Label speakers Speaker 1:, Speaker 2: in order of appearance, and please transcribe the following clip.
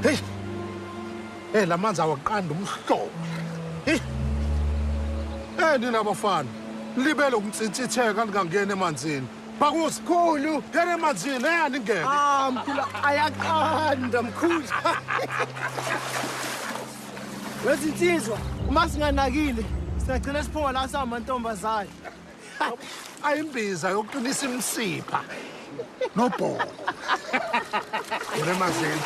Speaker 1: Hey. Hey, la manzi awaqanda umhlobo. Hey. Nina bafana. Libele ukumtsitsitheka lingangena emanzini. Bakusikhulu, ngene emanzini, ningene.
Speaker 2: Mkhulu, ayaqanda mkhulu. Wezinsizwa, uma singanakile, singagcina siphuma la samantombazane.
Speaker 1: Ayimbiza yokuqinisa imsipha. Nobho. Ngene emanzini.